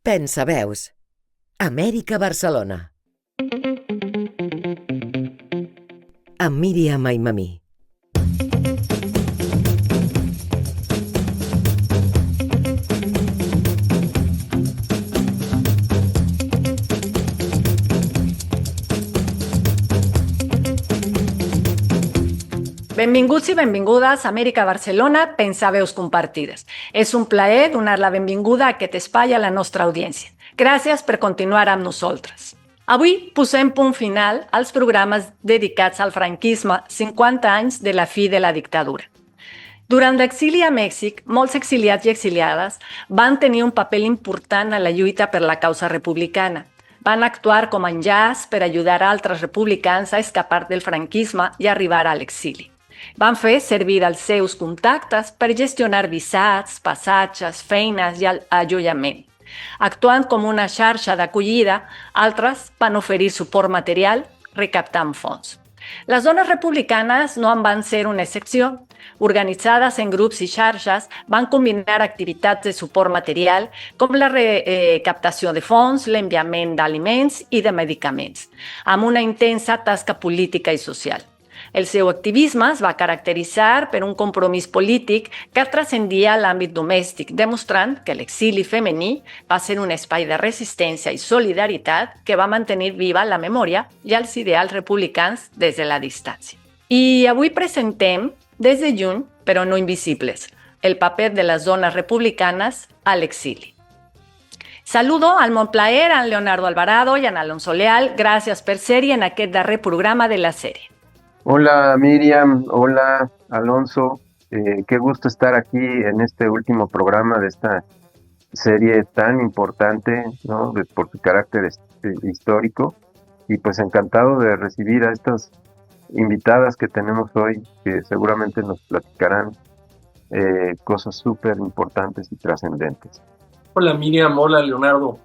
Pensaveus. Amèrica Barcelona. Amb Míriam Aimamí. Benvinguts i benvingudes a Amèrica Barcelona, Pensaveus compartides. És un plaer donar la benvinguda a aquest espai a la nostra audiència. Gràcies per continuar amb nosaltres. Avui posem punt final als programes dedicats al franquisme 50 anys de la fi de la dictadura. Durant l'exili a Mèxic, molts exiliats i exiliades van tenir un paper important en la lluita per la causa republicana. Van actuar com a enllaç per ajudar a altres republicans a escapar del franquisme i arribar a l'exili. Van fer servir els seus contactes per gestionar visats, passatges, feines i allotjament. Actuant com una xarxa d'acollida, altres van oferir suport material recaptant fons. Les dones republicanes no en van ser una excepció. Organitzades en grups i xarxes, van combinar activitats de suport material com la recaptació de fons, l'enviament d'aliments i de medicaments, amb una intensa tasca política i social. El seu activisme es va caracteritzar per un compromís polític que transcendia l'àmbit domèstic, demostrant que l'exili femení va ser un espai de resistència i solidaritat que va mantenir viva la memòria i els ideals republicans des de la distància. I avui presentem, des de lluny, però no invisibles, el paper de les dones republicanes a l'exili. Saludo al molt plaer a Leonardo Alvarado i a Alonso Leal. Gràcies per ser-hi en aquest darrer programa de la sèrie. Hola Miriam, hola Alonso, qué gusto estar aquí en este último programa de esta serie tan importante, ¿no? Por su carácter histórico, y pues encantado de recibir a estas invitadas que tenemos hoy, que seguramente nos platicarán cosas súper importantes y trascendentes. Hola Miriam, hola Leonardo,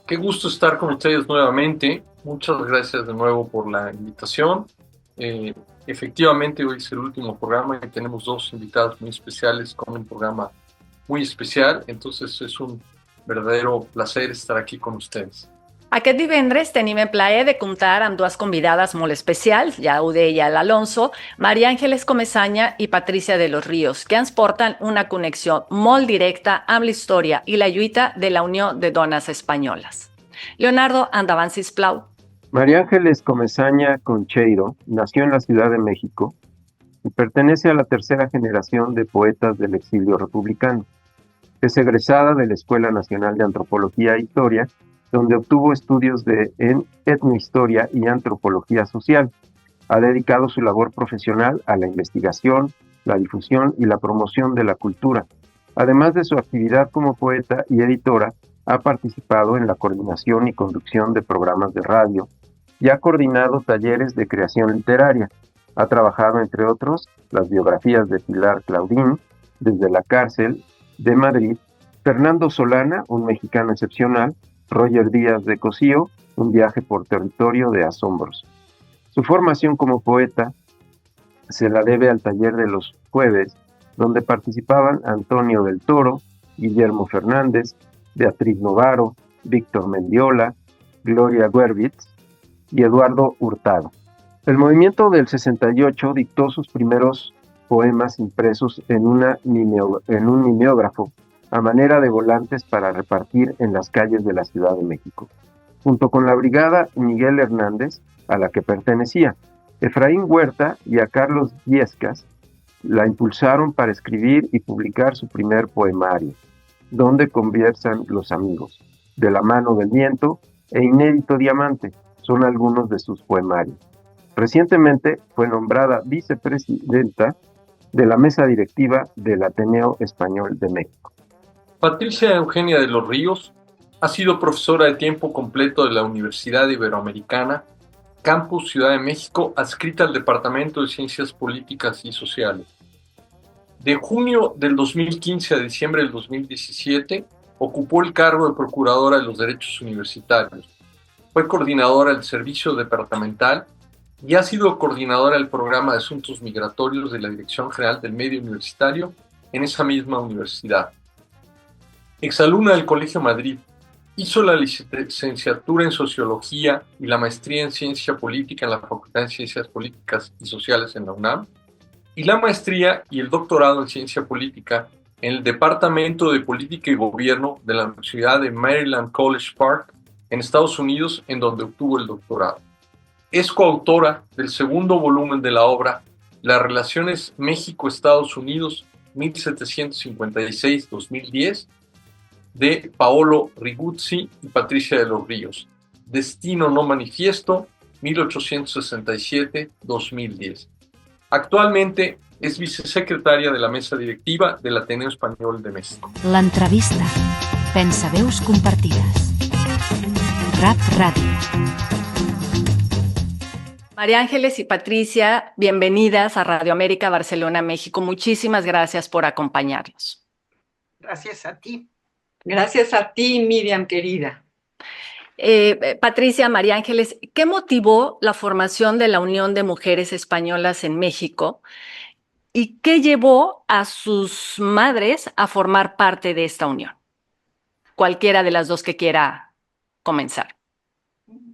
qué gusto estar con ustedes nuevamente, muchas gracias de nuevo por la invitación. Efectivamente hoy es el último programa y tenemos dos invitados muy especiales con un programa muy especial, entonces és un verdadero placer estar aquí con ustedes. Aquest divendres tenim el plaer de comptar amb dues convidades molt especials, ja ho deia l'Alonso, María Ángeles Comesaña i Patricia de los Ríos, que ens porten una connexió molt directa amb la història i la lluita de la Unió de Dones Espanyoles. Leonardo, endavant, sisplau. María Ángeles Comesaña Concheiro nació en la Ciudad de México y pertenece a la tercera generación de poetas del exilio republicano. Es egresada de la Escuela Nacional de Antropología e Historia, donde obtuvo estudios en etnohistoria y antropología social. Ha dedicado su labor profesional a la investigación, la difusión y la promoción de la cultura. Además de su actividad como poeta y editora, ha participado en la coordinación y conducción de programas de radio y ha coordinado talleres de creación literaria. Ha trabajado, entre otros, las biografías de Pilar Claudín, Desde la cárcel, de Madrid, Fernando Solana, un mexicano excepcional, Roger Díaz de Cosío, Un viaje por territorio de asombros. Su formación como poeta se la debe al taller de los jueves, donde participaban Antonio del Toro, Guillermo Fernández, Beatriz Novaro, Víctor Mendiola, Gloria Guervitz y Eduardo Hurtado. El movimiento del 68 dictó sus primeros poemas impresos en un mimeógrafo a manera de volantes para repartir en las calles de la Ciudad de México, junto con la Brigada Miguel Hernández, a la que pertenecía. Efraín Huerta y a Carlos Viescas la impulsaron para escribir y publicar su primer poemario, Donde conversan los amigos, De la mano del viento e Inédito diamante, son algunos de sus poemarios. Recientemente fue nombrada vicepresidenta de la mesa directiva del Ateneo Español de México. Patricia Eugenia de los Ríos ha sido profesora de tiempo completo de la Universidad Iberoamericana, Campus Ciudad de México, adscrita al Departamento de Ciencias Políticas y Sociales. De junio del 2015 a diciembre del 2017, ocupó el cargo de Procuradora de los Derechos Universitarios. Fue coordinadora del Servicio Departamental y ha sido coordinadora del Programa de Asuntos Migratorios de la Dirección General del Medio Universitario en esa misma universidad. Exalumna del Colegio Madrid Hizo la licenciatura en Sociología y la maestría en Ciencia Política en la Facultad de Ciencias Políticas y Sociales en la UNAM, y la maestría y el doctorado en Ciencia Política en el Departamento de Política y Gobierno de la Universidad de Maryland College Park en Estados Unidos, en donde obtuvo el doctorado. Es coautora del segundo volumen de la obra Las relaciones México-Estados Unidos 1756-2010 de Paolo Riguzzi y Patricia de los Ríos, Destino no manifiesto 1867-2010. Actualmente es vicesecretaria de la mesa directiva del Ateneo Español de México. L'entrevista. Pensaveus compartides. Rap Radio. María Ángeles y Patricia, bienvenidas a Radio América Barcelona, México. Muchísimas gracias por acompañarnos. Gracias a ti. Gracias a ti, Miriam, querida. Patricia, María Ángeles, ¿qué motivó la formación de la Unión de Mujeres Españolas en México y qué llevó a sus madres a formar parte de esta unión? Cualquiera de las dos que quiera comenzar.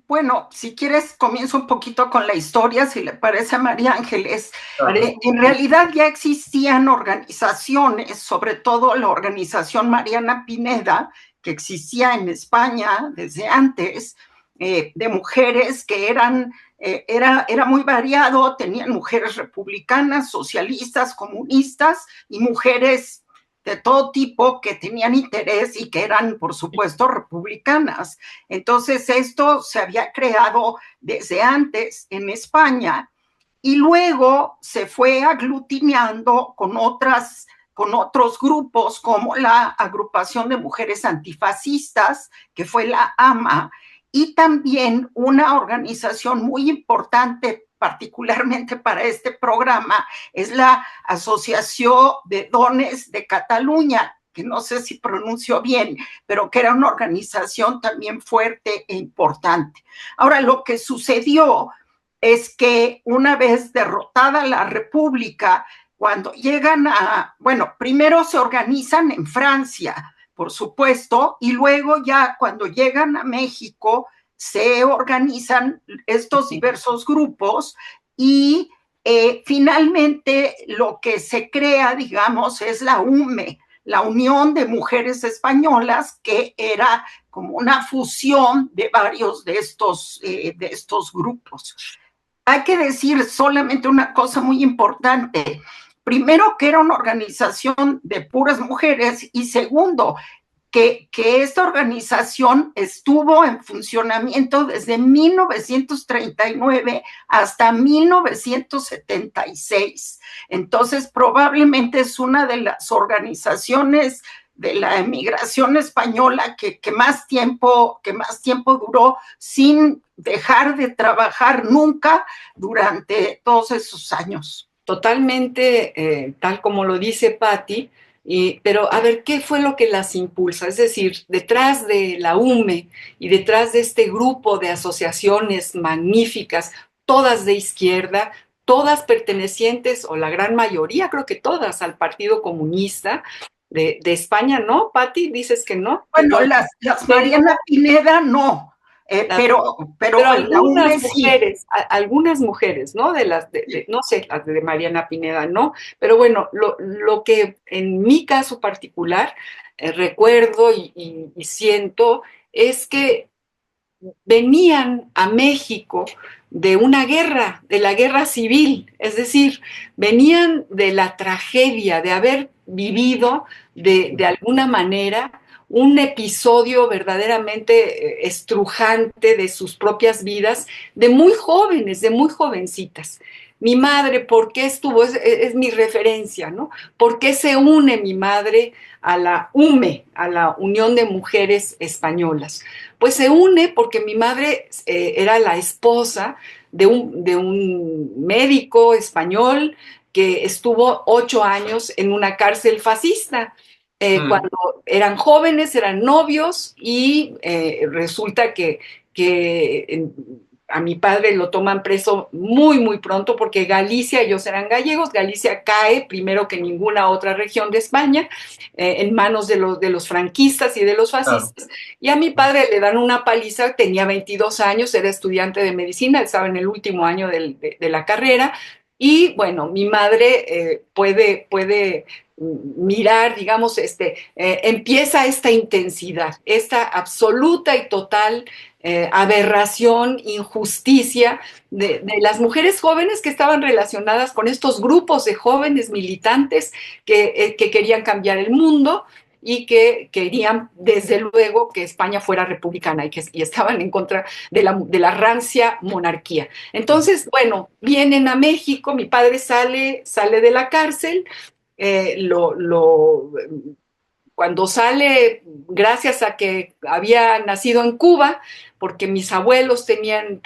Bueno, si quieres, comienzo un poquito con la historia, si le parece a María Ángeles. En realidad ya existían organizaciones, sobre todo la organización Mariana Pineda, que existía en España desde antes, de mujeres que era muy variado, tenían mujeres republicanas, socialistas, comunistas y mujeres de todo tipo que tenían interés y que eran, por supuesto, republicanas. Entonces, esto se había creado desde antes en España y luego se fue aglutinando con otros grupos como la Agrupación de Mujeres Antifascistas, que fue la AMA, y también una organización muy importante, particularmente para este programa, es la Asociación de Dones de Cataluña, que no sé si pronuncio bien, pero que era una organización también fuerte e importante. Ahora, lo que sucedió es que una vez derrotada la República, cuando llegan primero se organizan en Francia, por supuesto, y luego ya cuando llegan a México se organizan estos diversos grupos y finalmente lo que se crea, digamos, es la UME, la Unión de Mujeres Españolas, que era como una fusión de varios de estos grupos. Hay que decir solamente una cosa muy importante. Primero, que era una organización de puras mujeres, y segundo, que esta organización estuvo en funcionamiento desde 1939 hasta 1976. Entonces, probablemente es una de las organizaciones de la emigración española que más tiempo duró sin dejar de trabajar nunca durante todos esos años. Totalmente, tal como lo dice Patti, pero a ver, ¿qué fue lo que las impulsa? Es decir, detrás de la UME y detrás de este grupo de asociaciones magníficas, todas de izquierda, todas pertenecientes, o la gran mayoría, creo que todas, al Partido Comunista de España, ¿no? Patti, ¿dices que no? Bueno, las Mariana Pineda no. Pero algunas mujeres, ¿no? No sé, las de Mariana Pineda, no. Pero bueno, lo que en mi caso particular recuerdo y siento es que venían a México de una guerra, de la guerra civil, es decir, venían de la tragedia, de haber vivido de alguna manera un episodio verdaderamente estrujante de sus propias vidas, de muy jóvenes, de muy jovencitas. Mi madre, ¿por qué estuvo? Es mi referencia, ¿no? ¿Por qué se une mi madre a la UME, a la Unión de Mujeres Españolas? Pues se une porque mi madre era la esposa de un médico español que estuvo 8 años en una cárcel fascista. Cuando eran jóvenes, eran novios y resulta que a mi padre lo toman preso muy, muy pronto porque Galicia, ellos eran gallegos, Galicia cae primero que ninguna otra región de España en manos de los franquistas y de los fascistas. Claro. y a mi padre le dan una paliza, tenía 22 años, era estudiante de medicina, estaba en el último año de la carrera, y bueno, mi madre puede mirar, digamos, empieza esta intensidad, esta absoluta y total aberración, injusticia de las mujeres jóvenes que estaban relacionadas con estos grupos de jóvenes militantes que querían cambiar el mundo y que querían, desde luego, que España fuera republicana y estaban en contra de la rancia monarquía. Entonces, bueno, vienen a México, mi padre sale de la cárcel, cuando sale, gracias a que había nacido en Cuba, porque mis abuelos tenían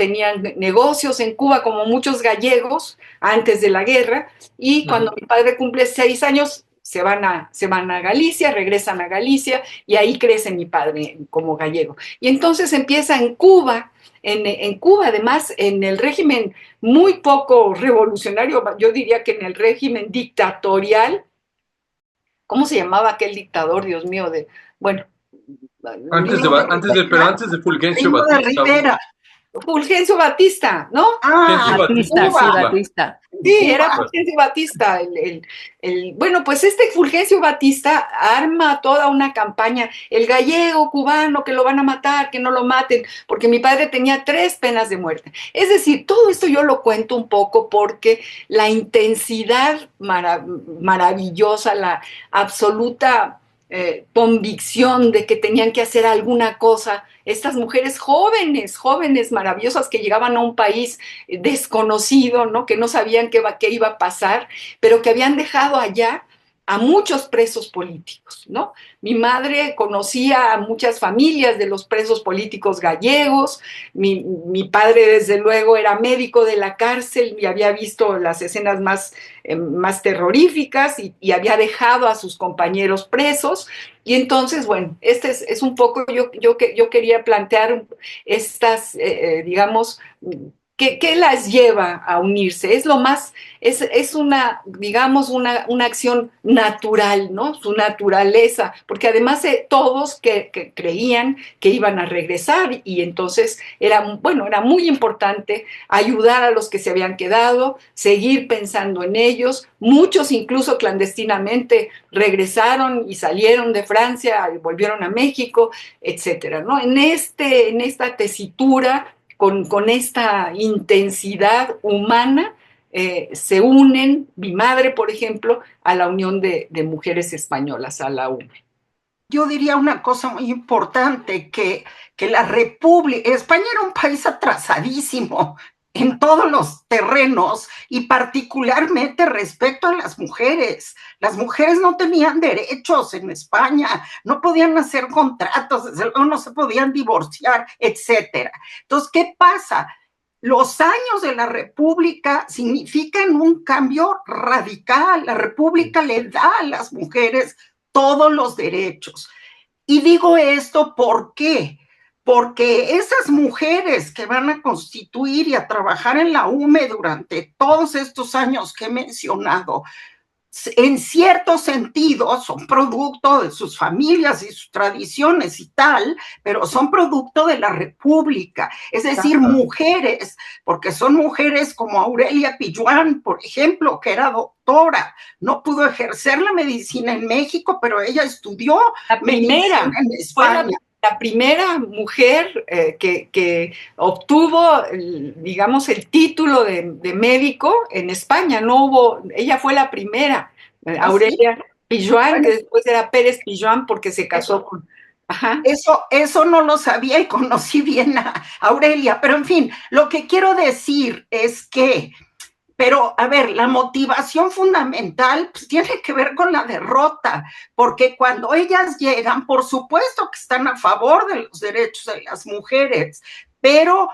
negocios en Cuba, como muchos gallegos, antes de la guerra, y cuando mi padre cumple 6 años, se van a Galicia, regresan a Galicia, y ahí crece mi padre como gallego. Y entonces empieza en Cuba, en Cuba, además, en el régimen muy poco revolucionario, yo diría que en el régimen dictatorial. ¿Cómo se llamaba aquel dictador, Dios mío? Bueno, antes de Fulgencio Batista. Fulgencio Batista, ¿no? Batista, sí, Batista. Sí, era Fulgencio Batista. Bueno, pues Fulgencio Batista arma toda una campaña, el gallego cubano, que lo van a matar, que no lo maten, porque mi padre tenía 3 penas de muerte. Es decir, todo esto yo lo cuento un poco porque la intensidad maravillosa, la absoluta convicción de que tenían que hacer alguna cosa, estas mujeres jóvenes, maravillosas, que llegaban a un país desconocido, ¿no? Que no sabían qué iba a pasar, pero que habían dejado allá a muchos presos políticos, ¿no? Mi madre conocía a muchas familias de los presos políticos gallegos, mi padre desde luego era médico de la cárcel y había visto las escenas más terroríficas y había dejado a sus compañeros presos, y entonces, bueno, es un poco, yo quería plantear estas, digamos, ¿qué las lleva a unirse? Es una, digamos, una acción natural, ¿no? Su naturaleza, porque además todos que creían que iban a regresar, y entonces era muy importante ayudar a los que se habían quedado, seguir pensando en ellos. Muchos incluso clandestinamente regresaron y salieron de Francia y volvieron a México, etcétera, ¿no? En esta tesitura, con esta intensidad humana, se unen, mi madre, por ejemplo, a la Unión de Mujeres Españolas, a la UME. Yo diría una cosa muy importante, que la República, España era un país atrasadísimo en todos los terrenos, y particularmente respecto a las mujeres. Las mujeres no tenían derechos en España, no podían hacer contratos, desde luego no se podían divorciar, etcétera. Entonces, ¿qué pasa? Los años de la República significan un cambio radical. La República le da a las mujeres todos los derechos. Y digo esto, ¿por qué? Porque esas mujeres que van a constituir y a trabajar en la UME durante todos estos años que he mencionado, en cierto sentido son producto de sus familias y sus tradiciones y tal, pero son producto de la República, es decir, mujeres, porque son mujeres como Aurelia Pilluán, por ejemplo, que era doctora, no pudo ejercer la medicina en México, pero ella estudió medicina en España. La primera mujer que obtuvo, digamos, el título de médico en España. Ella fue la primera, Aurelia Pilluán, que después era Pérez Pilluán porque se casó con... Ajá. Eso no lo sabía y conocí bien a Aurelia, pero en fin, lo que quiero decir es que, pero a ver, la motivación fundamental pues, tiene que ver con la derrota, porque cuando ellas llegan, por supuesto que están a favor de los derechos de las mujeres, pero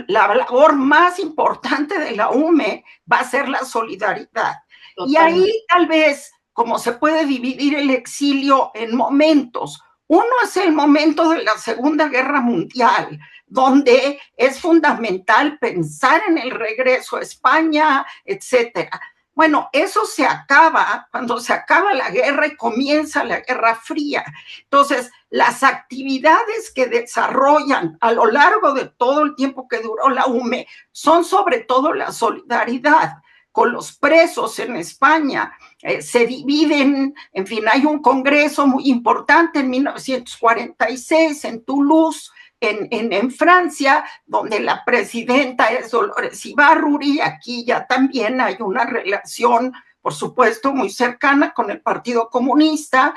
la labor más importante de la UME va a ser la solidaridad. Totalmente. Y ahí tal vez, como se puede dividir el exilio en momentos, uno es el momento de la Segunda Guerra Mundial, donde es fundamental pensar en el regreso a España, etcétera. Bueno, eso se acaba cuando se acaba la guerra y comienza la Guerra Fría. Entonces, las actividades que desarrollan a lo largo de todo el tiempo que duró la UME son sobre todo la solidaridad con los presos en España. Se dividen, en fin, hay un congreso muy importante en 1946 en Toulouse, en Francia, donde la presidenta es Dolores Ibárruri. Aquí ya también hay una relación, por supuesto, muy cercana con el Partido Comunista,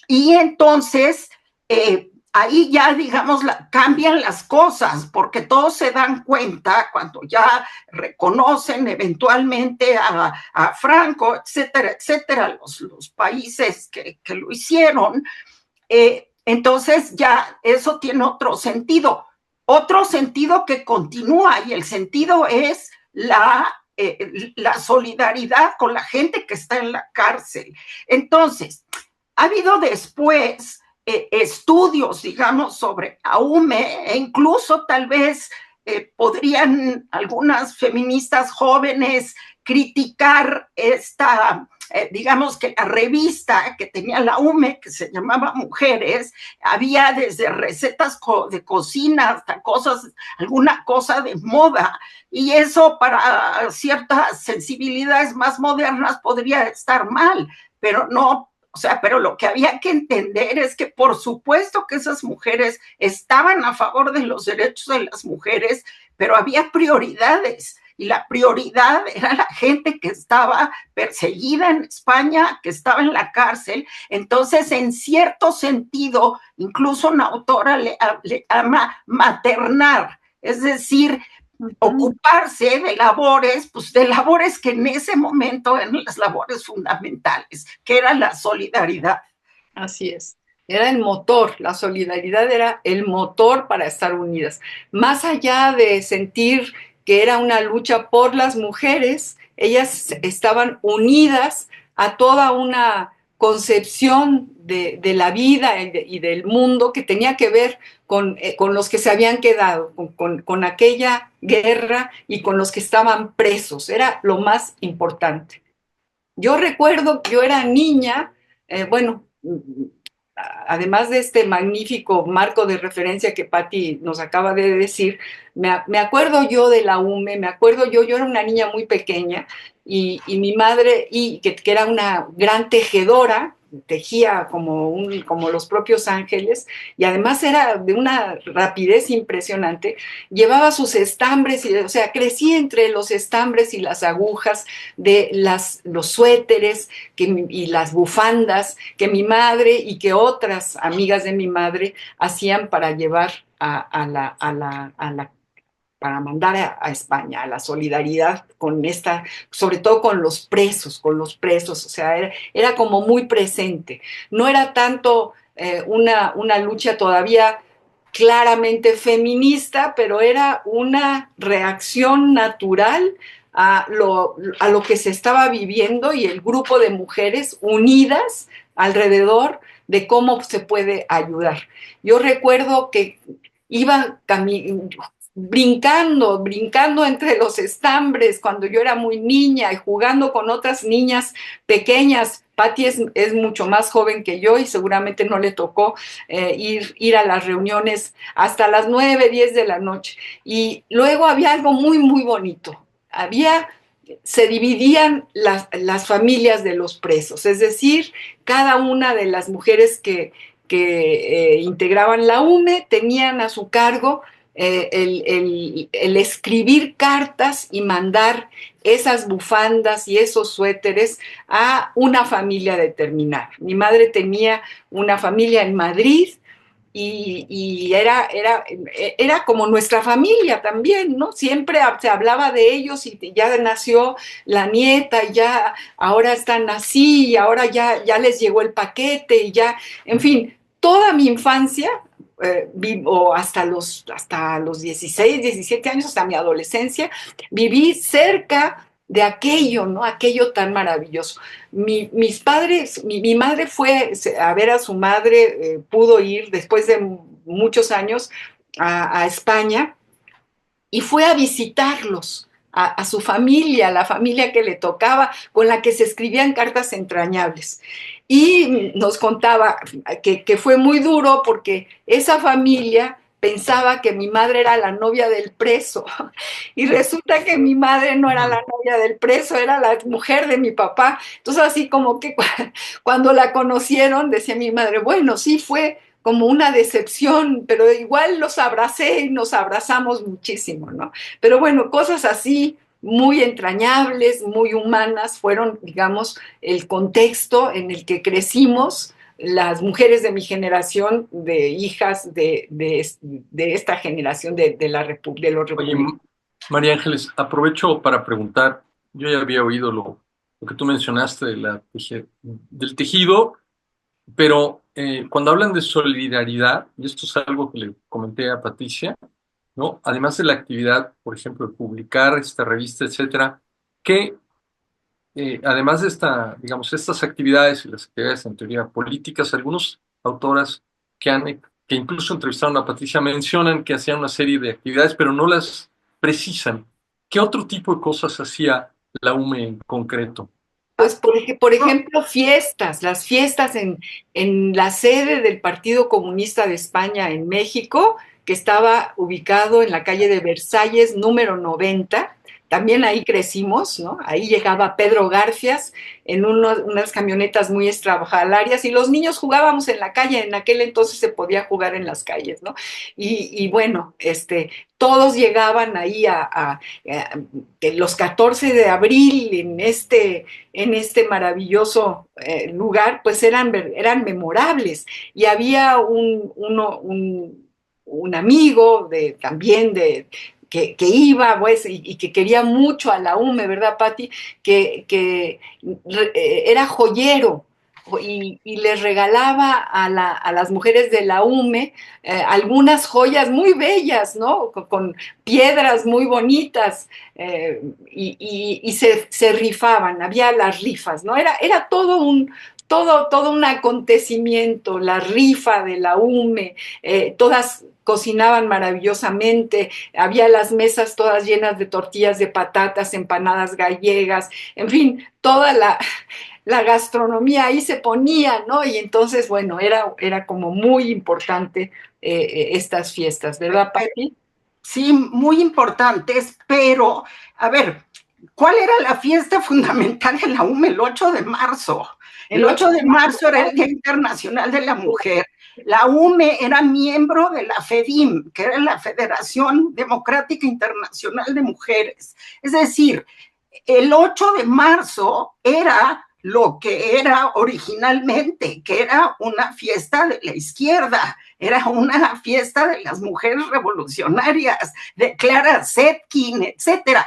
y entonces ahí ya, digamos, cambian las cosas, porque todos se dan cuenta cuando ya reconocen eventualmente a Franco, etcétera, etcétera, los países que lo hicieron. Entonces ya eso tiene otro sentido que continúa, y el sentido es la solidaridad con la gente que está en la cárcel. Entonces, ha habido después estudios, digamos, sobre AUME, e incluso tal vez podrían algunas feministas jóvenes criticar esta, digamos que la revista que tenía la UME, que se llamaba Mujeres, había desde recetas de cocina hasta alguna cosa de moda, y eso para ciertas sensibilidades más modernas podría estar mal, pero no. O sea, pero lo que había que entender es que por supuesto que esas mujeres estaban a favor de los derechos de las mujeres, pero había prioridades, y la prioridad era la gente que estaba perseguida en España, que estaba en la cárcel. Entonces, en cierto sentido, incluso una autora le llama maternar, es decir, ocuparse de labores, pues de labores que en ese momento eran las labores fundamentales, que era la solidaridad. Así es. Era el motor, la solidaridad era el motor para estar unidas. Más allá de sentir que era una lucha por las mujeres, ellas estaban unidas a toda una concepción de la vida y del mundo que tenía que ver con los que se habían quedado, con aquella guerra y con los que estaban presos. Era lo más importante. Yo recuerdo que yo era niña, bueno, además de este magnífico marco de referencia que Patti nos acaba de decir, me acuerdo yo de la UME, me acuerdo yo era una niña muy pequeña, y mi madre, que era una gran tejedora, tejía como los propios ángeles, y además era de una rapidez impresionante, llevaba sus estambres, o sea, crecí entre los estambres y las agujas de los suéteres y las bufandas que mi madre y que otras amigas de mi madre hacían para llevar para mandar a España, a la solidaridad con esta, sobre todo con los presos, o sea, era como muy presente. No era tanto una lucha todavía claramente feminista, pero era una reacción natural a lo que se estaba viviendo, y el grupo de mujeres unidas alrededor de cómo se puede ayudar. Yo recuerdo que iba brincando entre los estambres cuando yo era muy niña, y jugando con otras niñas pequeñas. Patti es mucho más joven que yo y seguramente no le tocó ir a las reuniones hasta las 9, 10 de la noche. Y luego había algo muy, muy bonito. Se dividían las familias de los presos, es decir, cada una de las mujeres que integraban la UME tenían a su cargo el escribir cartas y mandar esas bufandas y esos suéteres a una familia determinada. Mi madre tenía una familia en Madrid, y era como nuestra familia también, ¿no? Siempre se hablaba de ellos, y ya nació la nieta, y ya ahora están así, y ahora ya les llegó el paquete, y ya, en fin, toda mi infancia, o hasta los 16, 17 años, hasta mi adolescencia, viví cerca de aquello, ¿no? Aquello tan maravilloso. Mis padres, mi madre fue a ver a su madre, pudo ir después de muchos años a España, y fue a visitarlos a su familia, la familia que le tocaba, con la que se escribían cartas entrañables. Y nos contaba que fue muy duro porque esa familia pensaba que mi madre era la novia del preso y resulta que mi madre no era la novia del preso, era la mujer de mi papá. Entonces así como que cuando la conocieron decía mi madre, bueno, sí fue como una decepción, pero igual los abracé y nos abrazamos muchísimo, ¿no? Pero bueno, cosas así muy entrañables, muy humanas, fueron, digamos, el contexto en el que crecimos las mujeres de mi generación, de hijas de esta generación de los Oye, republicanos. María Ángeles, aprovecho para preguntar, yo ya había oído lo que tú mencionaste del tejido, pero cuando hablan de solidaridad, y esto es algo que le comenté a Patricia, ¿no? Además de la actividad, por ejemplo, de publicar esta revista, etcétera, que además de digamos, estas actividades y las actividades en teoría políticas, algunas autoras que incluso entrevistaron a Patricia mencionan que hacían una serie de actividades, pero no las precisan. ¿Qué otro tipo de cosas hacía la UME en concreto? Pues, por ejemplo, las fiestas en la sede del Partido Comunista de España en México, que estaba ubicado en la calle de Versalles, número 90. También ahí crecimos, ¿no? Ahí llegaba Pedro Garfias en unas camionetas muy estrafalarias y los niños jugábamos en la calle, en aquel entonces se podía jugar en las calles, ¿no? Y bueno, todos llegaban ahí a los 14 de abril en este maravilloso lugar, pues eran memorables. Y había un amigo también que iba, pues, y que quería mucho a la UME, ¿verdad, Patti? Que era joyero y les regalaba a las mujeres de la UME algunas joyas muy bellas, ¿no? Con piedras muy bonitas y se rifaban, había las rifas, ¿no? Era todo un acontecimiento, la rifa de la UME, todas cocinaban maravillosamente, había las mesas todas llenas de tortillas de patatas, empanadas gallegas, en fin, toda la gastronomía ahí se ponía, ¿no? Y entonces, bueno, era como muy importante estas fiestas, ¿verdad, Pati? Sí, muy importantes, pero, a ver, ¿cuál era la fiesta fundamental en la UME? El 8 de marzo. El 8 de marzo era el Día Internacional de la Mujer. La UME era miembro de la FEDIM, que era la Federación Democrática Internacional de Mujeres. Es decir, el 8 de marzo era lo que era originalmente, que era una fiesta de la izquierda, era una fiesta de las mujeres revolucionarias, de Clara Zetkin, etcétera.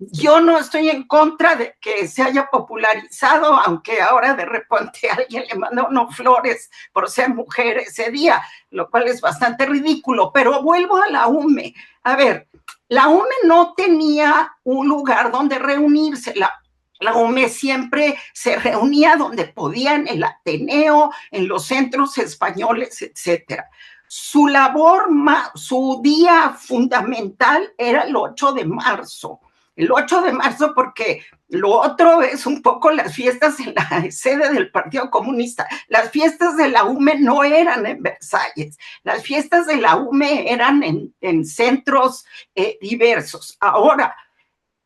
Yo no estoy en contra de que se haya popularizado, aunque ahora de repente alguien le manda unos flores por ser mujer ese día, lo cual es bastante ridículo, pero vuelvo a la UME. A ver, la UME no tenía un lugar donde reunirse, la UME siempre se reunía donde podía, en el Ateneo, en los centros españoles, etcétera. Su labor, su día fundamental era el 8 de marzo. El 8 de marzo porque lo otro es un poco las fiestas en la sede del Partido Comunista. Las fiestas de la UME no eran en Versalles, las fiestas de la UME eran en centros diversos. Ahora,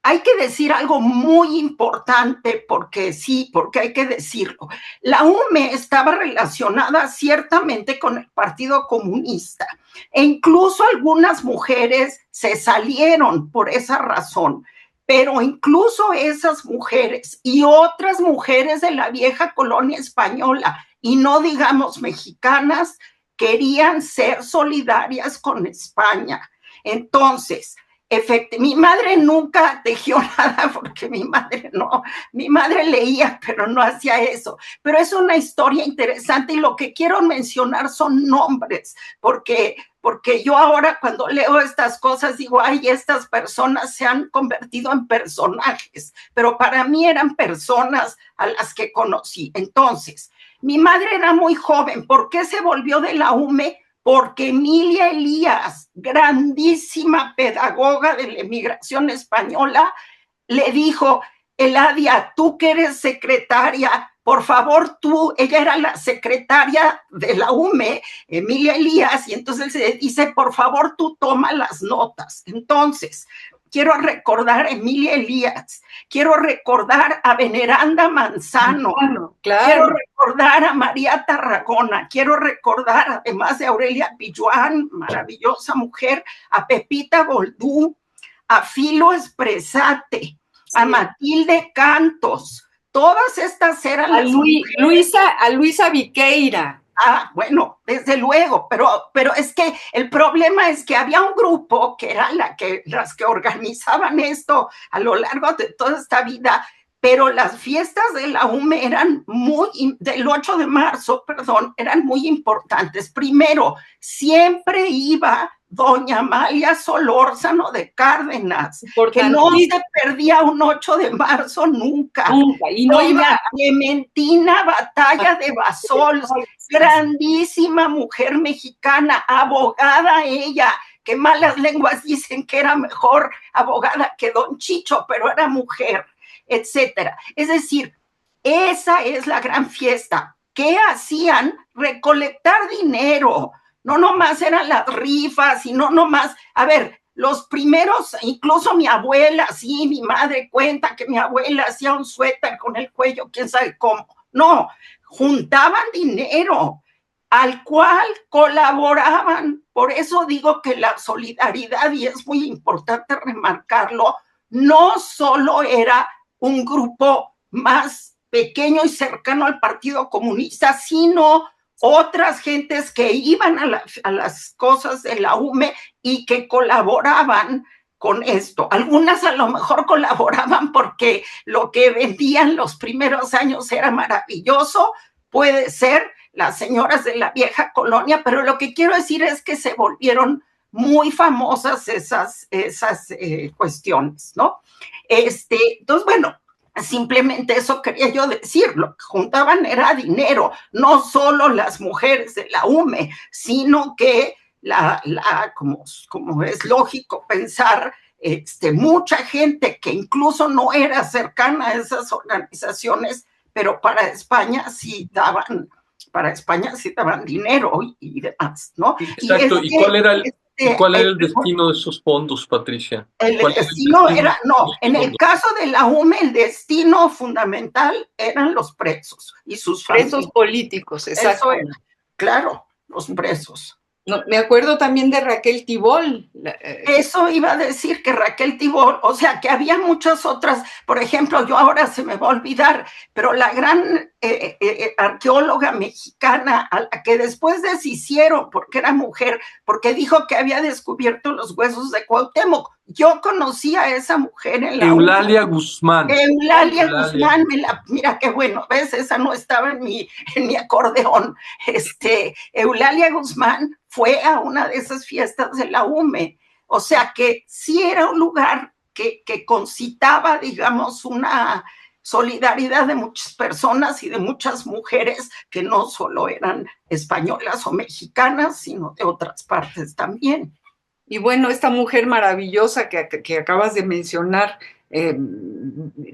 hay que decir algo muy importante, porque sí, porque hay que decirlo. La UME estaba relacionada ciertamente con el Partido Comunista e incluso algunas mujeres se salieron por esa razón. Pero incluso esas mujeres y otras mujeres de la vieja colonia española, y no digamos mexicanas, querían ser solidarias con España. Entonces, mi madre nunca tejió nada porque mi madre leía, pero no hacía eso. Pero es una historia interesante y lo que quiero mencionar son nombres, porque yo ahora cuando leo estas cosas digo, ay, estas personas se han convertido en personajes, pero para mí eran personas a las que conocí. Entonces, mi madre era muy joven. ¿Por qué se volvió de la UME? porque Emilia Elías, grandísima pedagoga de la emigración española, le dijo: Eladia, tú que eres secretaria, por favor tú, ella era la secretaria de la UME, Emilia Elías, y entonces le dice: por favor tú toma las notas. Entonces, quiero recordar a Emilia Elías, quiero recordar a Veneranda Manzano, claro. Quiero recordar a María Tarragona, quiero recordar, además de Aurelia Pilluán, maravillosa mujer, a Pepita Goldú, a Filo Espresate, sí, a Matilde Cantos. Todas estas eran a Luisa Viqueira. Ah, bueno, desde luego, pero es que el problema es que había un grupo que eran las que organizaban esto a lo largo de toda esta vida, pero las fiestas de la UME del 8 de marzo, eran muy importantes. Primero, siempre iba doña Amalia Solórzano de Cárdenas, que no se perdía un 8 de marzo nunca. Y no iba Clementina Batalla de Basols, grandísima mujer mexicana, abogada ella, que malas lenguas dicen que era mejor abogada que don Chicho, pero era mujer, etcétera. Es decir, esa es la gran fiesta. ¿Qué hacían? Recolectar dinero. No nomás eran las rifas, y no nomás, a ver, los primeros, incluso mi abuela, sí, mi madre cuenta que mi abuela hacía un suéter con el cuello, quién sabe cómo. No, juntaban dinero al cual colaboraban. Por eso digo que la solidaridad, y es muy importante remarcarlo, no solo era un grupo más pequeño y cercano al Partido Comunista, sino otras gentes que iban a las cosas de la UME y que colaboraban con esto. Algunas a lo mejor colaboraban porque lo que vendían los primeros años era maravilloso, puede ser, las señoras de la vieja colonia, pero lo que quiero decir es que se volvieron muy famosas esas cuestiones, ¿no? Entonces, bueno, simplemente eso quería yo decir. Lo que juntaban era dinero, no solo las mujeres de la UME, sino que como es lógico pensar, mucha gente que incluso no era cercana a esas organizaciones, pero para España sí daban dinero y demás, ¿no? Exacto. ¿Y cuál era el destino de esos fondos, Patricia? El destino era, no, en el caso de la UME, el destino fundamental eran los presos y sus presos políticos, exacto. Claro, los presos. No, me acuerdo también de Raquel Tibol. Eso iba a decir, que Raquel Tibol, o sea, que había muchas otras, por ejemplo, yo ahora se me va a olvidar, pero la gran arqueóloga mexicana, a la que después deshicieron porque era mujer, porque dijo que había descubierto los huesos de Cuauhtémoc. Yo conocí a esa mujer en la Eulalia Guzmán. Eulalia Guzmán, mira qué bueno, ¿ves? Esa no estaba en mi acordeón. Eulalia Guzmán fue a una de esas fiestas de la UME. O sea que sí era un lugar que concitaba, digamos, una solidaridad de muchas personas y de muchas mujeres que no solo eran españolas o mexicanas, sino de otras partes también. Y bueno, esta mujer maravillosa que acabas de mencionar,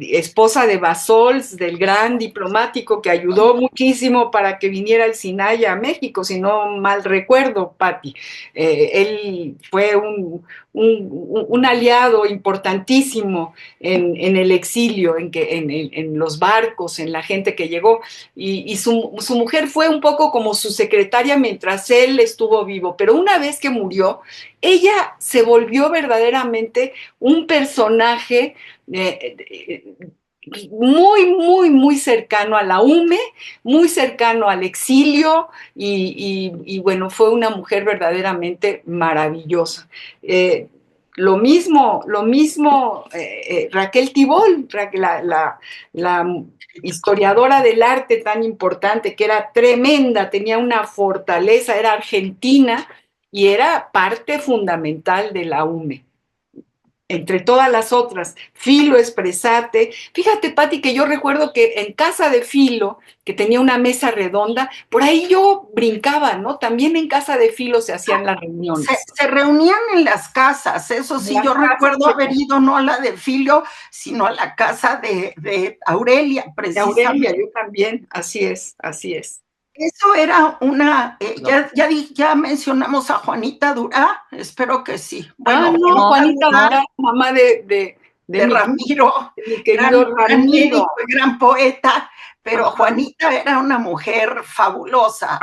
esposa de Basols, del gran diplomático que ayudó muchísimo para que viniera el Sinaí a México, si no mal recuerdo, Patti. Él fue un aliado importantísimo en el exilio, en los barcos, en la gente que llegó, y su mujer fue un poco como su secretaria mientras él estuvo vivo, pero una vez que murió, ella se volvió verdaderamente un personaje muy, muy, muy cercano a la UME, muy cercano al exilio, y bueno, fue una mujer verdaderamente maravillosa. Lo mismo Raquel Tibol, la historiadora del arte tan importante, que era tremenda, tenía una fortaleza, era argentina y era parte fundamental de la UME. entre todas las otras, Filo, Expresate. Fíjate, Pati, que yo recuerdo que en casa de Filo, que tenía una mesa redonda, por ahí yo brincaba, ¿no? También en casa de Filo se hacían las reuniones. Se reunían en las casas, eso sí, yo recuerdo haber ido no a la de Filo, sino a la casa de Aurelia, De precisamente. Aurelia, yo también, así es, así es. Eso era una, ya mencionamos a Juanita Durá, espero que sí. Bueno, no, Juanita Durá, mamá de Ramiro, mi querido gran médico Ramiro. y gran poeta, pero Juanita era una mujer fabulosa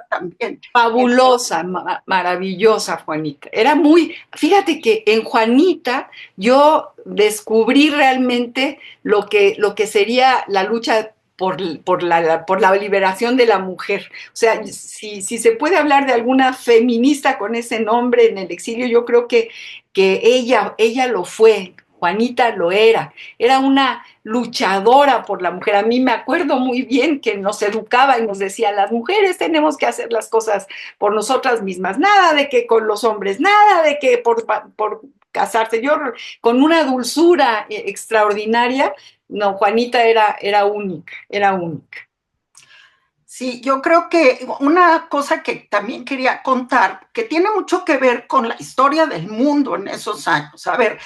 también. Fabulosa, maravillosa Juanita. Era muy, fíjate que en Juanita yo descubrí realmente lo que sería la lucha por la liberación de la mujer. O sea, si se puede hablar de alguna feminista con ese nombre en el exilio, yo creo que ella lo fue. Juanita lo era una luchadora por la mujer. A mí me acuerdo muy bien que nos educaba y nos decía, las mujeres tenemos que hacer las cosas por nosotras mismas, nada de que con los hombres, nada de que por casarse. Yo con una dulzura extraordinaria. No, Juanita era única, era única. Sí, yo creo que una cosa que también quería contar, que tiene mucho que ver con la historia del mundo en esos años. A ver,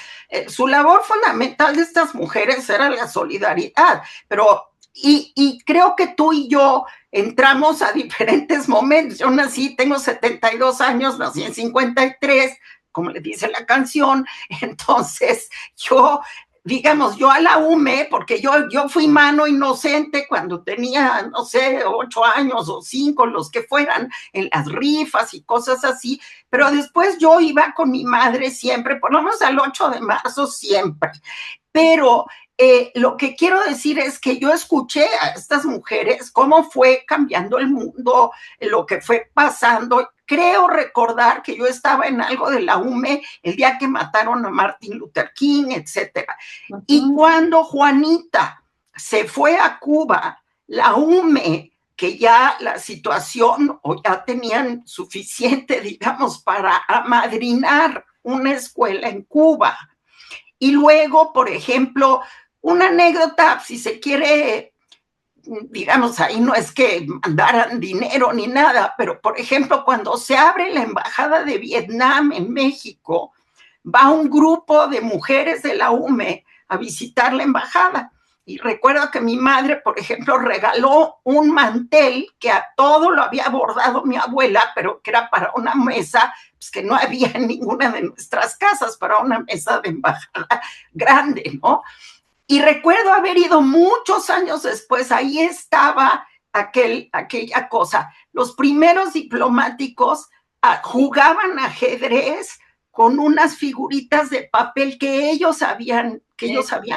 su labor fundamental de estas mujeres era la solidaridad, pero y creo que tú y yo entramos a diferentes momentos. Yo nací, tengo 72 años, nací en 53, como le dice la canción, entonces digamos, yo a la UME, porque yo fui mano inocente cuando tenía, no sé, 8 años o 5, los que fueran, en las rifas y cosas así, pero después yo iba con mi madre siempre, por lo menos al 8 de marzo siempre, pero lo que quiero decir es que yo escuché a estas mujeres cómo fue cambiando el mundo, lo que fue pasando. Creo recordar que yo estaba en algo de la UME el día que mataron a Martin Luther King, etcétera. Y cuando Juanita se fue a Cuba, la UME, que ya la situación o ya tenían suficiente, digamos, para amadrinar una escuela en Cuba. Y luego, por ejemplo, una anécdota, si se quiere, digamos, ahí no es que mandaran dinero ni nada, pero por ejemplo, cuando se abre la embajada de Vietnam en México, va un grupo de mujeres de la UME a visitar la embajada. Y recuerdo que mi madre, por ejemplo, regaló un mantel que a todo lo había bordado mi abuela, pero que era para una mesa, pues que no había en ninguna de nuestras casas, para una mesa de embajada grande, ¿no? Y recuerdo haber ido muchos años después, ahí estaba aquella cosa. Los primeros diplomáticos jugaban ajedrez con unas figuritas de papel que ellos habían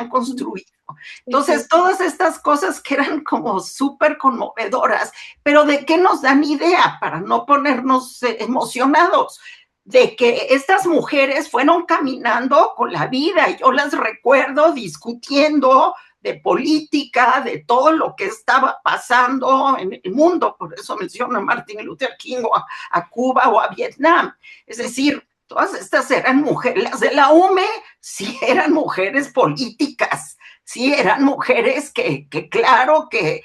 construido. Entonces, todas estas cosas que eran como súper conmovedoras, pero ¿de qué nos dan idea para no ponernos emocionados? De que estas mujeres fueron caminando con la vida, y yo las recuerdo discutiendo de política, de todo lo que estaba pasando en el mundo, por eso menciono a Martin Luther King o a Cuba o a Vietnam. Es decir, todas estas eran mujeres, las de la UME sí eran mujeres políticas, sí eran mujeres que claro que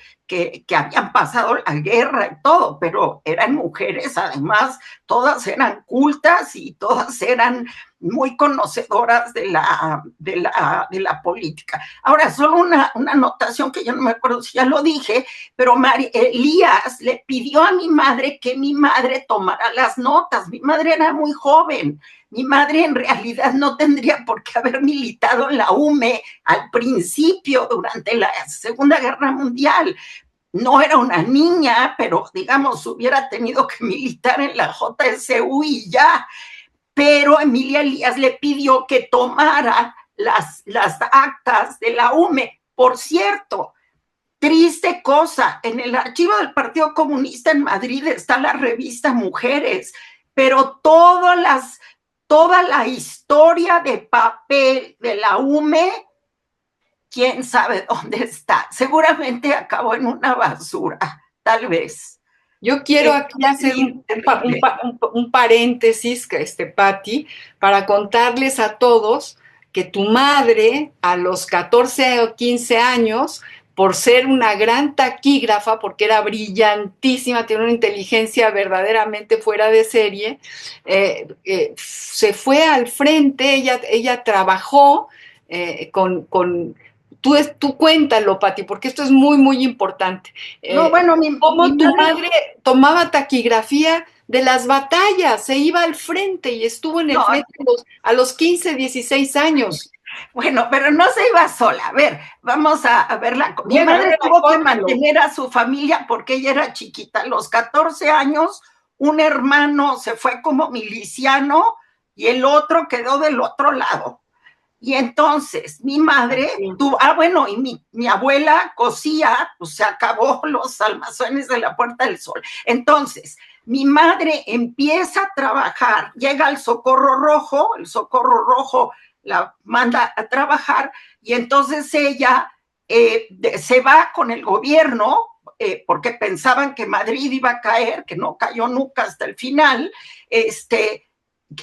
habían pasado la guerra y todo, pero eran mujeres, además, todas eran cultas y todas eran muy conocedoras de la política. Ahora, solo una anotación que yo no me acuerdo si ya lo dije, pero Elías le pidió a mi madre que mi madre tomara las notas. Mi madre era muy joven. Mi madre en realidad no tendría por qué haber militado en la UME al principio, durante la Segunda Guerra Mundial. No era una niña, pero digamos, hubiera tenido que militar en la JSU y ya. Pero Emilia Elías le pidió que tomara las actas de la UME. Por cierto, triste cosa, en el archivo del Partido Comunista en Madrid está la revista Mujeres, pero toda la historia de papel de la UME, quién sabe dónde está. Seguramente acabó en una basura, tal vez. Yo quiero aquí hacer un paréntesis, Patti, para contarles a todos que tu madre, a los 14 o 15 años, por ser una gran taquígrafa, porque era brillantísima, tiene una inteligencia verdaderamente fuera de serie, se fue al frente, ella trabajó con tú cuéntalo, Pati, porque esto es muy, muy importante. No, bueno, cómo tu madre tomaba taquigrafía de las batallas, se iba al frente y estuvo en el frente a los 15, 16 años. Bueno, pero no se iba sola. A ver, vamos a verla. Mi madre tuvo que mantener a su familia porque ella era chiquita. A los 14 años, un hermano se fue como miliciano y el otro quedó del otro lado. Y entonces mi madre tuvo, bueno, y mi abuela cosía, pues se acabó los almacenes de la Puerta del Sol. Entonces, mi madre empieza a trabajar, llega al Socorro Rojo, el Socorro Rojo la manda a trabajar, y entonces ella se va con el gobierno, porque pensaban que Madrid iba a caer, que no cayó nunca hasta el final,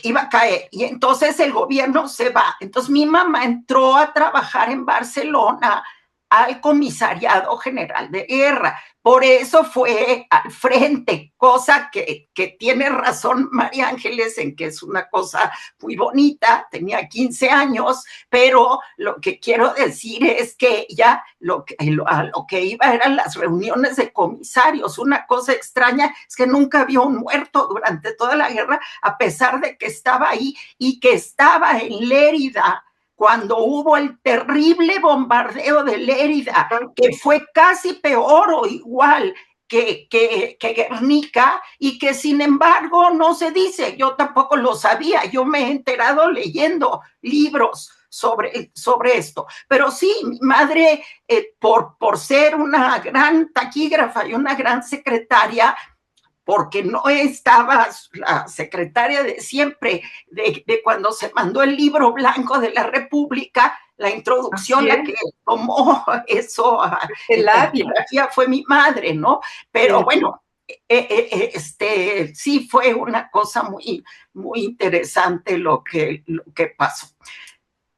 iba a caer, y entonces el gobierno se va. Entonces mi mamá entró a trabajar en Barcelona al Comisariado General de Guerra, por eso fue al frente, cosa que tiene razón María Ángeles en que es una cosa muy bonita, tenía 15 años, pero lo que quiero decir es que ella a lo que iba eran las reuniones de comisarios. Una cosa extraña es que nunca vio un muerto durante toda la guerra, a pesar de que estaba ahí y que estaba en Lérida cuando hubo el terrible bombardeo de Lérida, que fue casi peor o igual que Guernica, y que sin embargo no se dice. Yo tampoco lo sabía, yo me he enterado leyendo libros sobre esto. Pero sí, mi madre, por ser una gran taquígrafa y una gran secretaria, porque no estaba la secretaria de siempre, de cuando se mandó el libro blanco de la República, la introducción, la que tomó eso a la biografía fue mi madre, ¿no? Pero bueno, sí fue una cosa muy, muy interesante lo que pasó.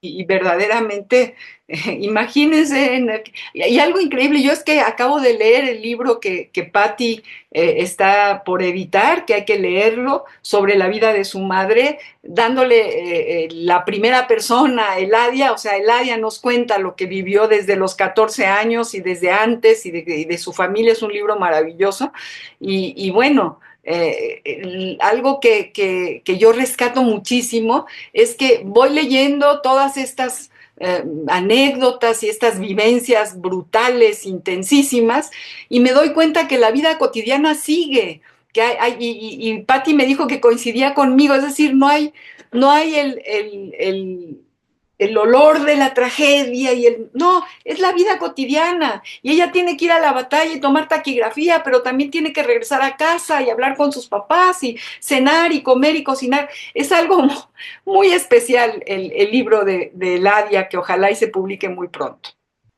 Y verdaderamente, imagínense, y algo increíble, yo es que acabo de leer el libro que Patti está por editar, que hay que leerlo, sobre la vida de su madre, dándole la primera persona, Eladia. O sea, Eladia nos cuenta lo que vivió desde los 14 años y desde antes, y de su familia. Es un libro maravilloso, y bueno, algo que yo rescato muchísimo es que voy leyendo todas estas anécdotas y estas vivencias brutales, intensísimas, y me doy cuenta que la vida cotidiana sigue, que y Patti me dijo que coincidía conmigo, es decir, no hay el olor de la tragedia no, es la vida cotidiana, y ella tiene que ir a la batalla y tomar taquigrafía, pero también tiene que regresar a casa y hablar con sus papás y cenar y comer y cocinar. Es algo muy especial el libro de Eladia, que ojalá y se publique muy pronto.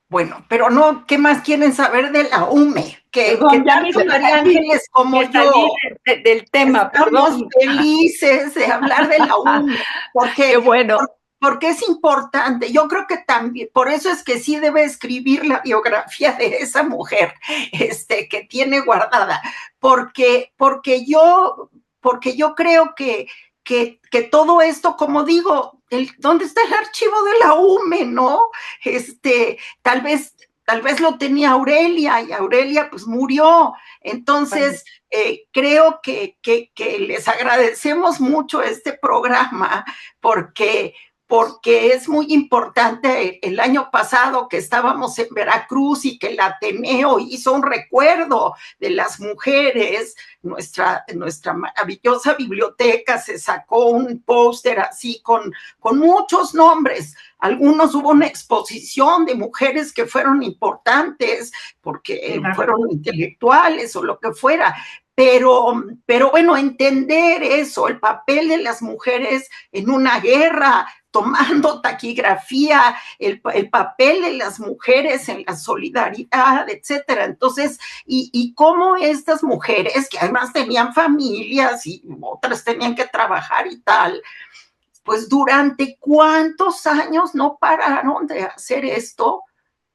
Bueno, pero no, ¿qué más quieren saber de la UME? Que tanto María Ángeles como yo del tema, estamos felices de hablar de la UME, porque qué bueno. Porque es importante. Yo creo que también, por eso es que sí debe escribir la biografía de esa mujer, que tiene guardada, porque yo creo que todo esto, como digo, ¿dónde está el archivo de la UME, no? Tal vez lo tenía Aurelia, y Aurelia pues murió. Entonces, creo que les agradecemos mucho este programa, porque es muy importante. El año pasado que estábamos en Veracruz y que el Ateneo hizo un recuerdo de las mujeres, nuestra maravillosa biblioteca se sacó un póster así con muchos nombres. Algunos, hubo una exposición de mujeres que fueron importantes porque fueron intelectuales o lo que fuera, pero bueno, entender eso, el papel de las mujeres en una guerra, tomando taquigrafía, el papel de las mujeres en la solidaridad, etcétera. Entonces, y cómo estas mujeres, que además tenían familias y otras tenían que trabajar y tal, pues durante cuántos años no pararon de hacer esto.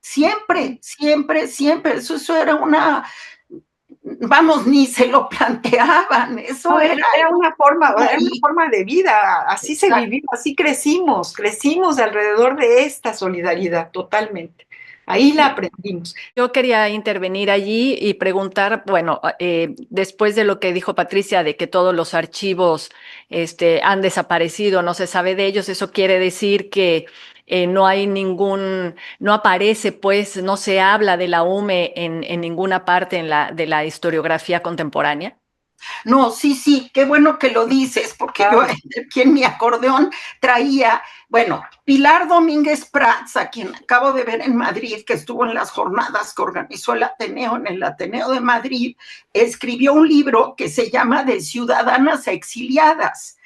Siempre, siempre, siempre. Eso era una, vamos, ni se lo planteaban, eso No, era era una forma de vida, así se vivió, así crecimos alrededor de esta solidaridad, totalmente. Ahí la aprendimos. Yo quería intervenir allí y preguntar, bueno, después de lo que dijo Patricia, de que todos los archivos han desaparecido, no se sabe de ellos, eso quiere decir que no hay no aparece, pues, no se habla de la UME en ninguna parte de la historiografía contemporánea. No, sí, qué bueno que lo dices, porque yo aquí en mi acordeón traía, bueno, Pilar Domínguez Prats, a quien acabo de ver en Madrid, que estuvo en las jornadas que organizó el Ateneo, en el Ateneo de Madrid, escribió un libro que se llama De Ciudadanas Exiliadas.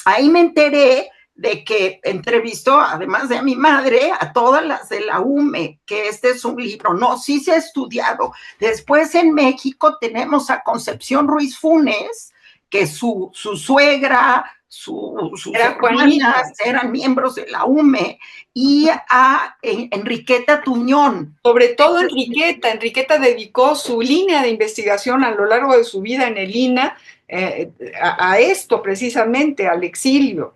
Ahí me enteré de que entrevistó, además de a mi madre, a todas las de la UME, que este es un libro, no, sí se ha estudiado. Después en México tenemos a Concepción Ruiz Funes, que su suegra, sus hermanas eran miembros de la UME, y a Enriqueta Tuñón. Sobre todo Enriqueta dedicó su línea de investigación a lo largo de su vida en el INA a esto precisamente, al exilio.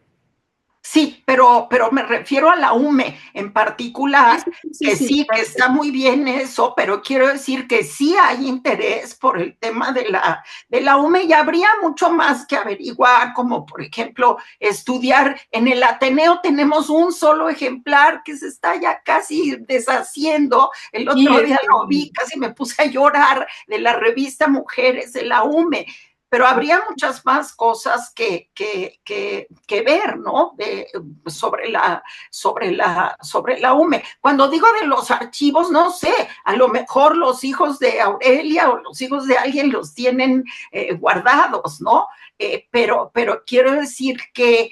Sí, pero me refiero a la UME en particular, sí, que está muy bien eso, pero quiero decir que sí hay interés por el tema de la UME y habría mucho más que averiguar, como por ejemplo estudiar. En el Ateneo tenemos un solo ejemplar que se está ya casi deshaciendo. El otro día lo vi, casi me puse a llorar, de la revista Mujeres de la UME. Pero habría muchas más cosas que ver, ¿no? Sobre la UME. Cuando digo de los archivos, no sé, a lo mejor los hijos de Aurelia o los hijos de alguien los tienen guardados, ¿no? Pero quiero decir que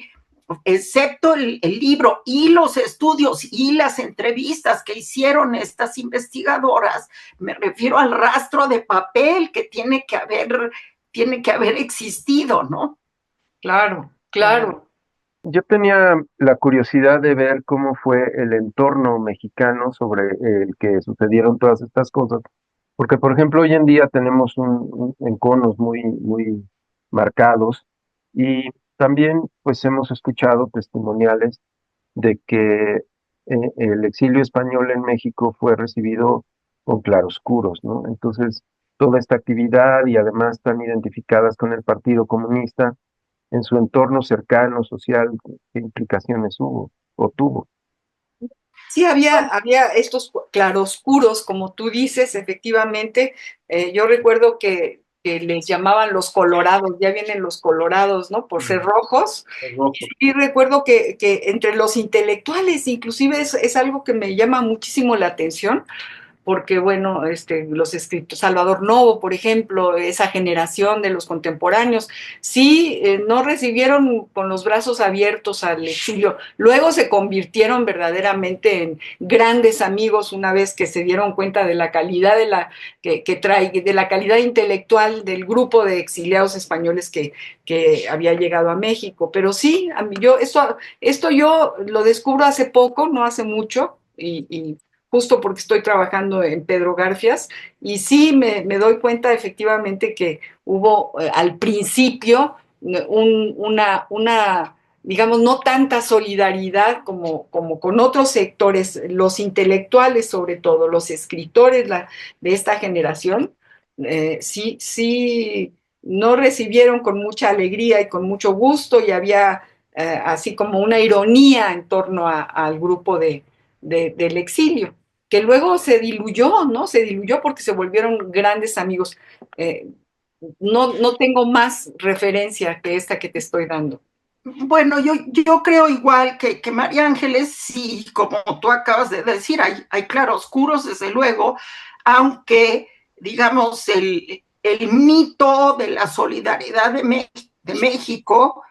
excepto el libro y los estudios y las entrevistas que hicieron estas investigadoras, me refiero al rastro de papel que tiene que haber existido, ¿no? Claro. Yo tenía la curiosidad de ver cómo fue el entorno mexicano sobre el que sucedieron todas estas cosas, porque por ejemplo hoy en día tenemos enconos muy marcados y también pues hemos escuchado testimoniales de que el exilio español en México fue recibido con claroscuros, ¿no? Entonces, toda esta actividad y además están identificadas con el Partido Comunista en su entorno cercano, social, ¿qué implicaciones hubo o tuvo? Sí, había estos claroscuros, como tú dices, efectivamente. Yo recuerdo que les llamaban los colorados, ya vienen los colorados, ¿no? Por ser rojos. Y recuerdo que entre los intelectuales, inclusive es algo que me llama muchísimo la atención, porque bueno, los escritos, Salvador Novo, por ejemplo, esa generación de los contemporáneos, sí, no recibieron con los brazos abiertos al exilio, luego se convirtieron verdaderamente en grandes amigos una vez que se dieron cuenta de la calidad de la calidad intelectual del grupo de exiliados españoles que había llegado a México. Pero sí, esto yo lo descubro hace poco, no hace mucho, y justo porque estoy trabajando en Pedro Garfias, y sí me doy cuenta efectivamente que hubo al principio una digamos, no tanta solidaridad como con otros sectores, los intelectuales sobre todo, los escritores de esta generación, sí no recibieron con mucha alegría y con mucho gusto, y había así como una ironía en torno al grupo del exilio, que luego se diluyó, ¿no? Se diluyó porque se volvieron grandes amigos. No tengo más referencia que esta que te estoy dando. Bueno, yo creo igual que María Ángeles, sí, como tú acabas de decir, hay claroscuros, desde luego, aunque, digamos, el mito de la solidaridad de México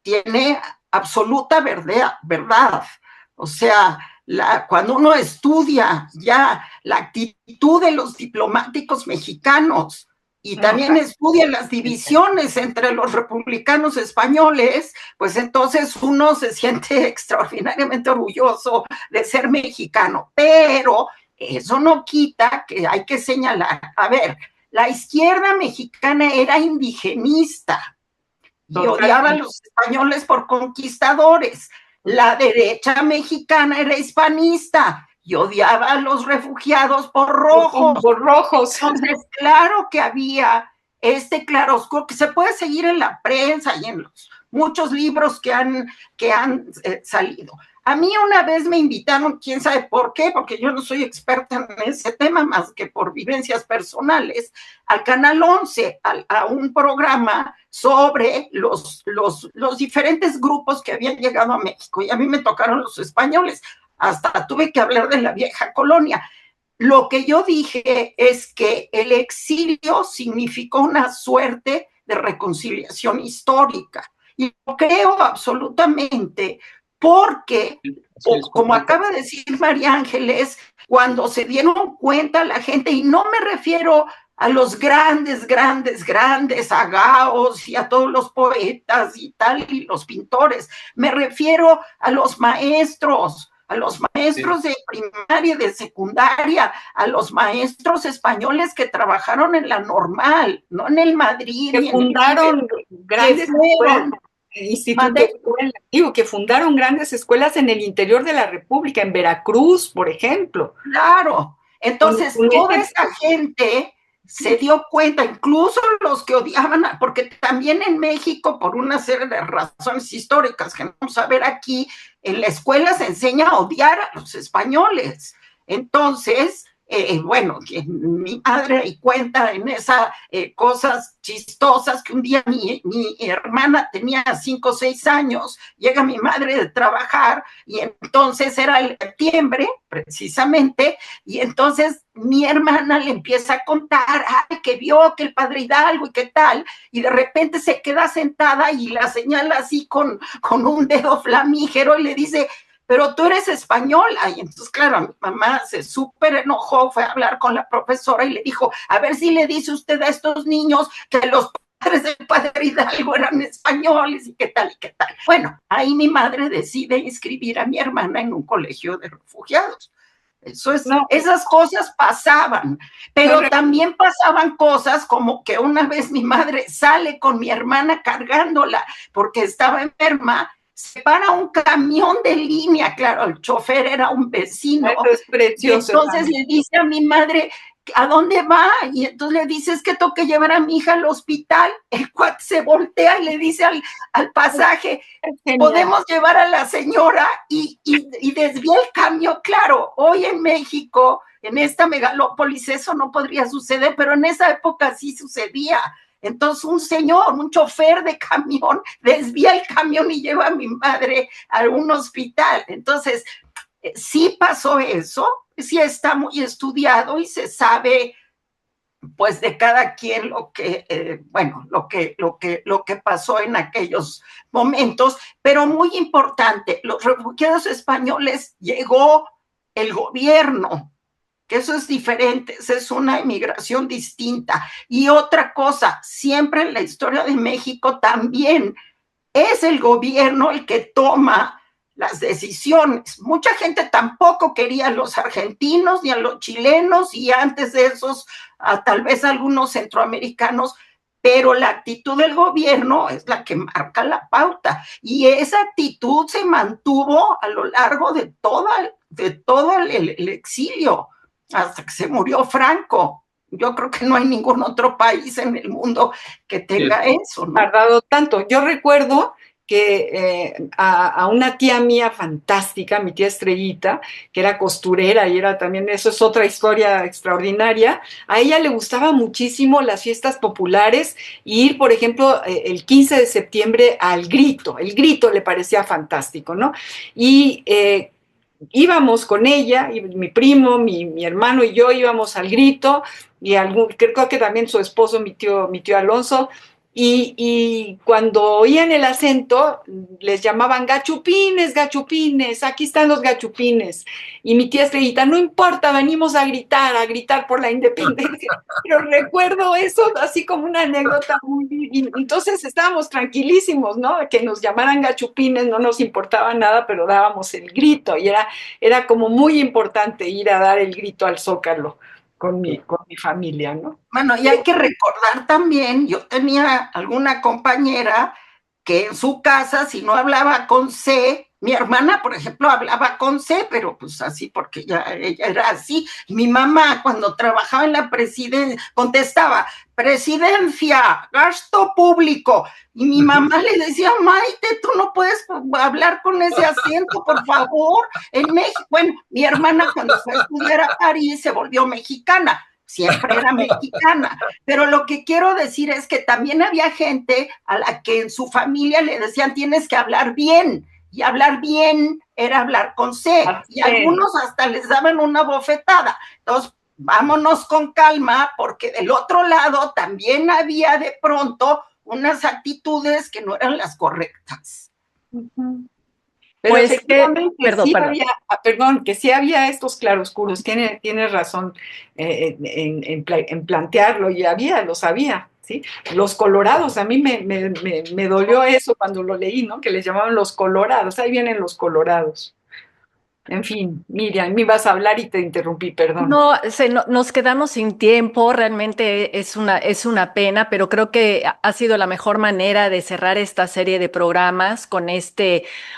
tiene absoluta verdad. O sea, cuando uno estudia ya la actitud de los diplomáticos mexicanos y también estudia las divisiones entre los republicanos españoles, pues entonces uno se siente extraordinariamente orgulloso de ser mexicano. Pero eso no quita que hay que señalar, a ver, la izquierda mexicana era indigenista y odiaba a los españoles por conquistadores. La derecha mexicana era hispanista y odiaba a los refugiados por rojos. Entonces, claro que había este claroscuro que se puede seguir en la prensa y en los muchos libros que han salido. A mí una vez me invitaron, quién sabe por qué, porque yo no soy experta en ese tema más que por vivencias personales, al Canal 11, a un programa sobre los diferentes grupos que habían llegado a México. Y a mí me tocaron los españoles, hasta tuve que hablar de la vieja colonia. Lo que yo dije es que el exilio significó una suerte de reconciliación histórica. Y lo creo absolutamente, porque, como acaba de decir María Ángeles, cuando se dieron cuenta la gente, y no me refiero a los grandes, a Gaos y a todos los poetas y tal, y los pintores, me refiero a los maestros de primaria y de secundaria, a los maestros españoles que trabajaron en la Normal, no en el Madrid. Que fundaron grandes que fundaron grandes escuelas en el interior de la República, en Veracruz, por ejemplo. Claro, entonces toda esa gente se dio cuenta, incluso los que odiaban, porque también en México, por una serie de razones históricas que no vamos a ver aquí, en la escuela se enseña a odiar a los españoles. Entonces, bueno, mi madre y cuenta en esas cosas chistosas que un día mi hermana tenía 5 o 6 años, llega mi madre de trabajar y entonces era el septiembre, precisamente, y entonces mi hermana le empieza a contar, que vio que el padre Hidalgo y qué tal, y de repente se queda sentada y la señala así con un dedo flamígero y le dice: pero tú eres española. Y entonces, claro, mi mamá se súper enojó, fue a hablar con la profesora y le dijo: a ver si le dice usted a estos niños que los padres del padre Hidalgo eran españoles y qué tal y qué tal. Bueno, ahí mi madre decide inscribir a mi hermana en un colegio de refugiados. Eso es, esas cosas pasaban, pero también pasaban cosas como que una vez mi madre sale con mi hermana cargándola porque estaba enferma, se para un camión de línea, claro, el chofer era un vecino. Eso es precioso. Y entonces le dice a mi madre: ¿a dónde va? Y entonces le dice: es que tengo que llevar a mi hija al hospital. El cuate se voltea y le dice al pasaje: podemos llevar a la señora, y desvía el camión. Claro, hoy en México, en esta megalópolis, eso no podría suceder, pero en esa época sí sucedía. Entonces un chofer de camión, desvía el camión y lleva a mi madre a un hospital. Entonces, sí pasó eso, sí está muy estudiado y se sabe, pues, de cada quien lo que pasó en aquellos momentos. Pero muy importante, los refugiados españoles, llegó el gobierno, que eso es diferente, esa es una inmigración distinta. Y otra cosa, siempre en la historia de México también es el gobierno el que toma las decisiones. Mucha gente tampoco quería a los argentinos ni a los chilenos, y antes de esos tal vez algunos centroamericanos, pero la actitud del gobierno es la que marca la pauta, y esa actitud se mantuvo a lo largo de todo el exilio, hasta que se murió Franco. Yo creo que no hay ningún otro país en el mundo que tenga eso, ¿no? Tardado tanto. Yo recuerdo que a una tía mía fantástica, mi tía Estrellita, que era costurera y era también, eso es otra historia extraordinaria, a ella le gustaba muchísimo las fiestas populares, y ir, por ejemplo, el 15 de septiembre al Grito. El Grito le parecía fantástico, ¿no? Y íbamos con ella, y mi primo, mi hermano y yo íbamos al grito, y creo que también su esposo, mi tío Alonso, y cuando oían el acento, les llamaban gachupines, gachupines, aquí están los gachupines. Y mi tía Estrellita, no importa, venimos a gritar por la independencia. Pero recuerdo eso así como una anécdota entonces estábamos tranquilísimos, ¿no? Que nos llamaran gachupines, no nos importaba nada, pero dábamos el grito, y era como muy importante ir a dar el grito al Zócalo con mi familia, ¿no? Bueno, y hay que recordar también, yo tenía alguna compañera que en su casa, si no hablaba con C, mi hermana, por ejemplo, hablaba con C, pero pues así porque ella era así. Y mi mamá, cuando trabajaba en la presidencia, contestaba, presidencia, gasto público. Y mi mamá le decía, Maite, tú no puedes hablar con ese acento, por favor. En México, bueno, mi hermana cuando fue a estudiar a París se volvió mexicana, siempre era mexicana, pero lo que quiero decir es que también había gente a la que en su familia le decían tienes que hablar bien, y hablar bien era hablar con C, y algunos hasta les daban una bofetada. Entonces, vámonos con calma, porque del otro lado también había de pronto unas actitudes que no eran las correctas. Pero Pues efectivamente perdón. que sí había estos claroscuros, tiene razón en plantearlo, y los había, ¿sí? Los colorados, a mí me dolió eso cuando lo leí, ¿no? Que les llamaban los colorados, ahí vienen los colorados. En fin, Miriam, me ibas a hablar y te interrumpí, perdón. No, nos quedamos sin tiempo, realmente es una pena, pero creo que ha sido la mejor manera de cerrar esta serie de programas con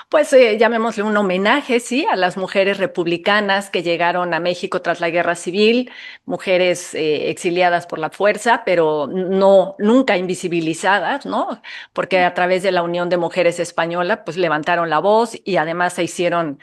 pues llamémosle un homenaje, sí, a las mujeres republicanas que llegaron a México tras la Guerra Civil, mujeres exiliadas por la fuerza, pero nunca invisibilizadas, ¿no? Porque a través de la Unión de Mujeres Española, pues levantaron la voz y además se hicieron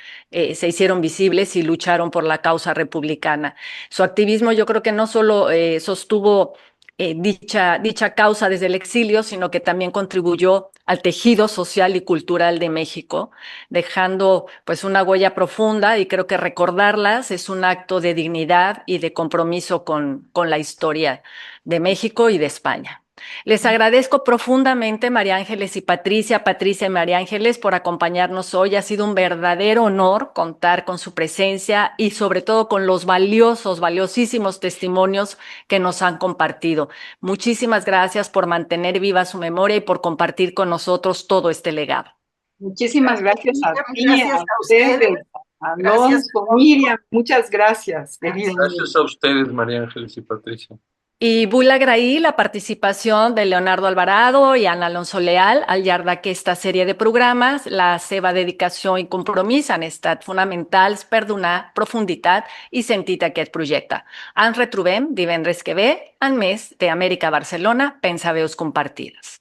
visibles y lucharon por la causa republicana. Su activismo yo creo que no solo sostuvo dicha causa desde el exilio, sino que también contribuyó al tejido social y cultural de México, dejando pues una huella profunda, y creo que recordarlas es un acto de dignidad y de compromiso con la historia de México y de España. Les agradezco profundamente, María Ángeles y Patricia y María Ángeles, por acompañarnos hoy. Ha sido un verdadero honor contar con su presencia y sobre todo con los valiosísimos testimonios que nos han compartido. Muchísimas gracias por mantener viva su memoria y por compartir con nosotros todo este legado. Muchísimas gracias a ti, gracias a ustedes, a Alonso, Miriam, muchas gracias. Gracias a ustedes, María Ángeles y Patricia. I vull agrair la participació de Leonardo Alvarado i Anna Alonso Leal al llarg d'aquesta sèrie de programes. La seva dedicació i compromís han estat fonamentals per donar profunditat i sentit a aquest projecte. Ens retrobem divendres que ve en més d'Amèrica Barcelona, Pensaveus Compartides.